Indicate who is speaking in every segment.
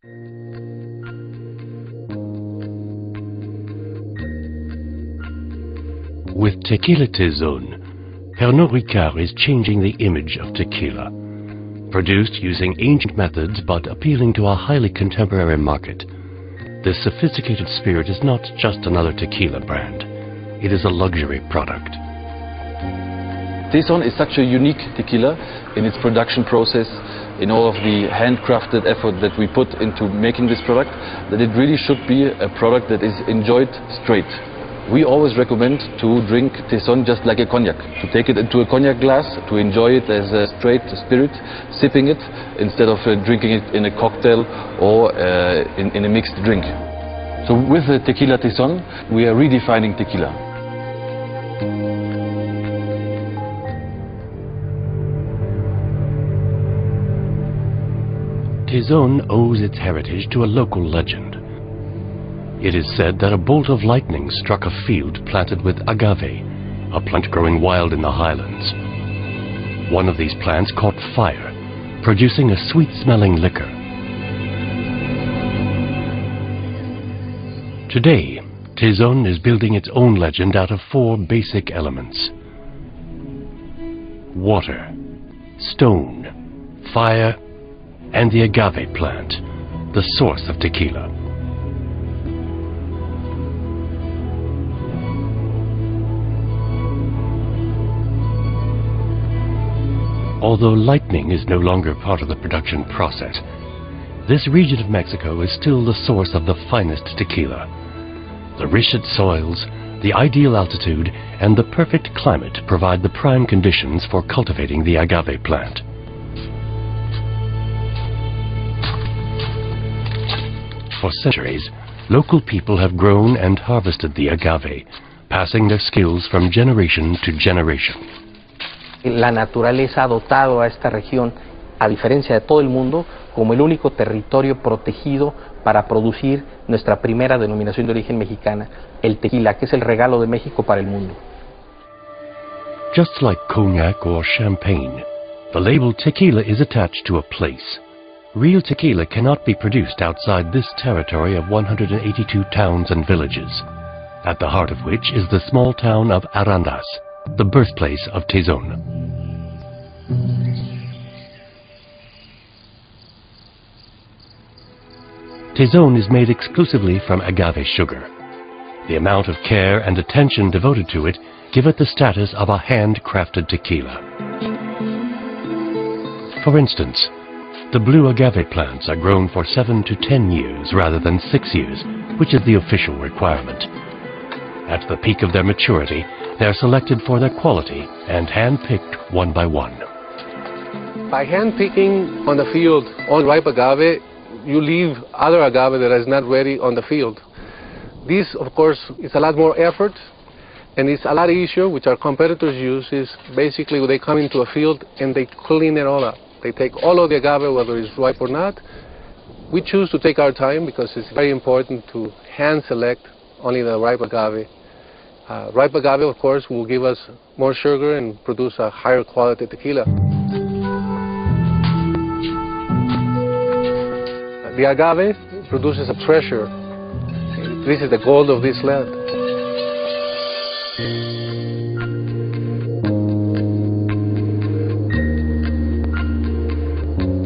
Speaker 1: With Tequila Tezon, Pernod Ricard is changing the image of tequila. Produced using ancient methods but appealing to a highly contemporary market, this sophisticated spirit is not just another tequila brand. It is a luxury product.
Speaker 2: Tezon is such a unique tequila in its production process, in all of the handcrafted effort that we put into making this product, that it really should be a product that is enjoyed straight. We always recommend to drink Tezon just like a cognac, to take it into a cognac glass, to enjoy it as a straight spirit, sipping it, instead of drinking it in a cocktail or in a mixed drink. So with the Tequila Tezon, we are redefining tequila.
Speaker 1: Tezon owes its heritage to a local legend. It is said that a bolt of lightning struck a field planted with agave, a plant growing wild in the highlands. One of these plants caught fire, producing a sweet-smelling liquor. Today, Tezon is building its own legend out of 4 basic elements: water, stone, fire, and the agave plant, the source of tequila. Although lightning is no longer part of the production process, this region of Mexico is still the source of the finest tequila. The rich soils, the ideal altitude, and the perfect climate provide the prime conditions for cultivating the agave plant. For centuries, local people have grown and harvested the agave, passing their skills from generation to generation.
Speaker 3: La naturaleza ha dotado a esta región, a diferencia de todo el mundo, como el único territorio protegido para producir nuestra primera denominación de origen mexicana, el tequila, que es el regalo de México para el mundo.
Speaker 1: Just like cognac or champagne, the label tequila is attached to a place. Real tequila cannot be produced outside this territory of 182 towns and villages, at the heart of which is the small town of Arandas, the birthplace of Tezon. Tezon is made exclusively from agave sugar. The amount of care and attention devoted to it give it the status of a handcrafted tequila. For instance, the blue agave plants are grown for 7 to 10 years rather than 6 years, which is the official requirement. At the peak of their maturity, they are selected for their quality and hand-picked one by one.
Speaker 4: By hand-picking on the field all ripe agave, you leave other agave that is not ready on the field. This, of course, is a lot more effort, and it's a lot easier, which our competitors use, is basically they come into a field and they clean it all up. They take all of the agave, whether it's ripe or not. We choose to take our time because it's very important to hand-select only the ripe agave. Ripe agave, of course, will give us more sugar and produce a higher quality tequila. The agave produces a treasure. This is the gold of this land.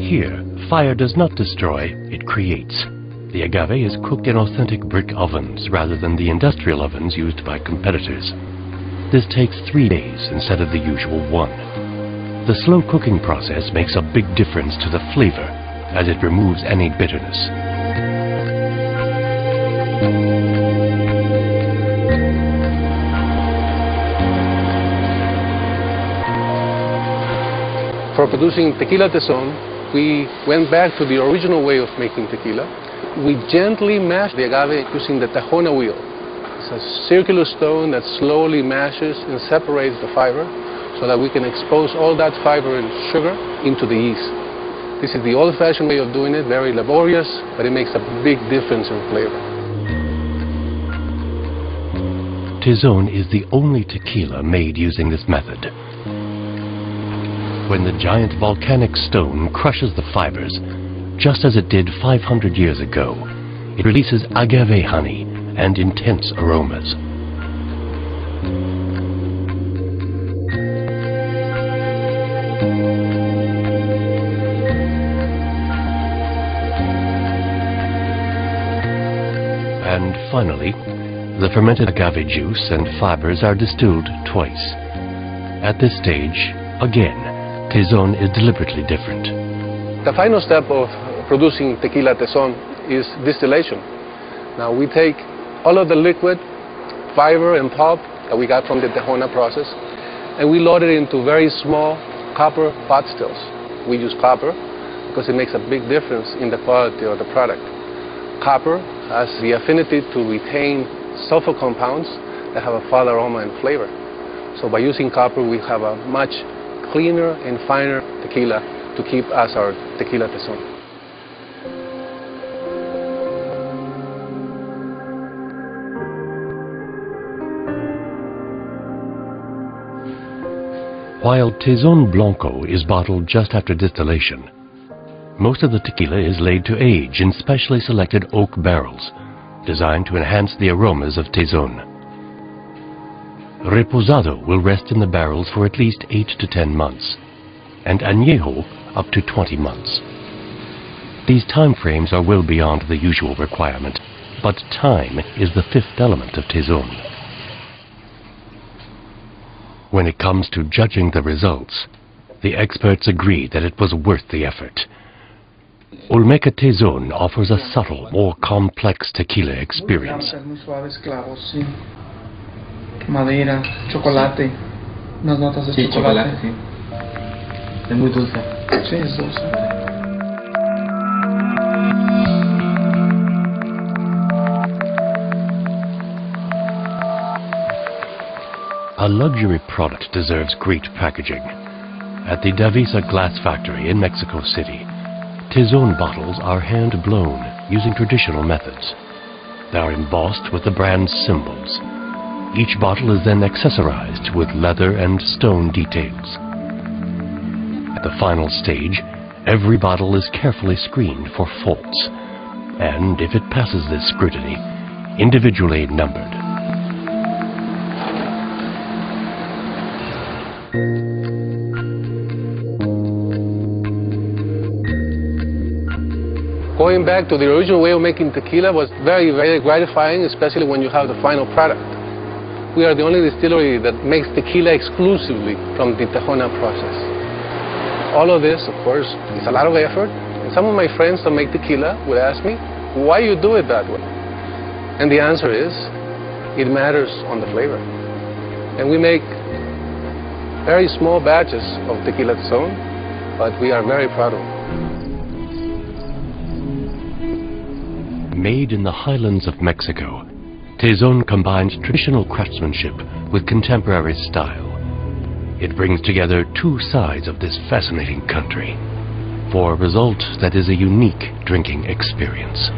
Speaker 1: Here, fire does not destroy, it creates. The agave is cooked in authentic brick ovens rather than the industrial ovens used by competitors. This takes 3 days instead of the usual 1. The slow cooking process makes a big difference to the flavor, as it removes any bitterness.
Speaker 4: For producing Tequila Tezon, we went back to the original way of making tequila. We gently mash the agave using the Tajona wheel. It's a circular stone that slowly mashes and separates the fiber so that we can expose all that fiber and sugar into the yeast. This is the old-fashioned way of doing it, very laborious, but it makes a big difference in flavor.
Speaker 1: Tezon is the only tequila made using this method. When the giant volcanic stone crushes the fibers, just as it did 500 years ago. It releases agave honey and intense aromas. And finally, the fermented agave juice and fibers are distilled twice. At this stage, again, Tezon is deliberately different.
Speaker 4: The final step of producing tequila Tezon is distillation. Now we take all of the liquid, fiber and pulp that we got from the Tejona process, and we load it into very small copper pot stills. We use copper because it makes a big difference in the quality of the product. Copper has the affinity to retain sulfur compounds that have a foul aroma and flavor. So by using copper, we have a much cleaner and finer tequila to keep as our tequila Tezon.
Speaker 1: While Tezon Blanco is bottled just after distillation, most of the tequila is laid to age in specially selected oak barrels, designed to enhance the aromas of Tezon. Reposado will rest in the barrels for at least 8 to 10 months, and Añejo up to 20 months. These time frames are well beyond the usual requirement, but time is the fifth element of Tezon. When it comes to judging the results, the experts agree that it was worth the effort. Olmeca Tezon offers a subtle, more complex tequila experience.
Speaker 5: Madera, chocolate, unas notas de chocolate.
Speaker 3: Sí. Es muy dulce.
Speaker 5: Sí, es dulce.
Speaker 1: A luxury product deserves great packaging. At the Davisa glass factory in Mexico City, Tezon bottles are hand-blown using traditional methods. They are embossed with the brand's symbols. Each bottle is then accessorized with leather and stone details. At the final stage, every bottle is carefully screened for faults, and if it passes this scrutiny, individually numbered.
Speaker 4: Going back to the original way of making tequila was very, very gratifying, especially when you have the final product. We are the only distillery that makes tequila exclusively from the Tejona process. All of this, of course, is a lot of effort. And some of my friends that make tequila would ask me, why you do it that way? And the answer is, it matters on the flavor. And we make very small batches of tequila Tezon, but we are very proud of it.
Speaker 1: Made in the highlands of Mexico, Tezon combines traditional craftsmanship with contemporary style. It brings together two sides of this fascinating country for a result that is a unique drinking experience.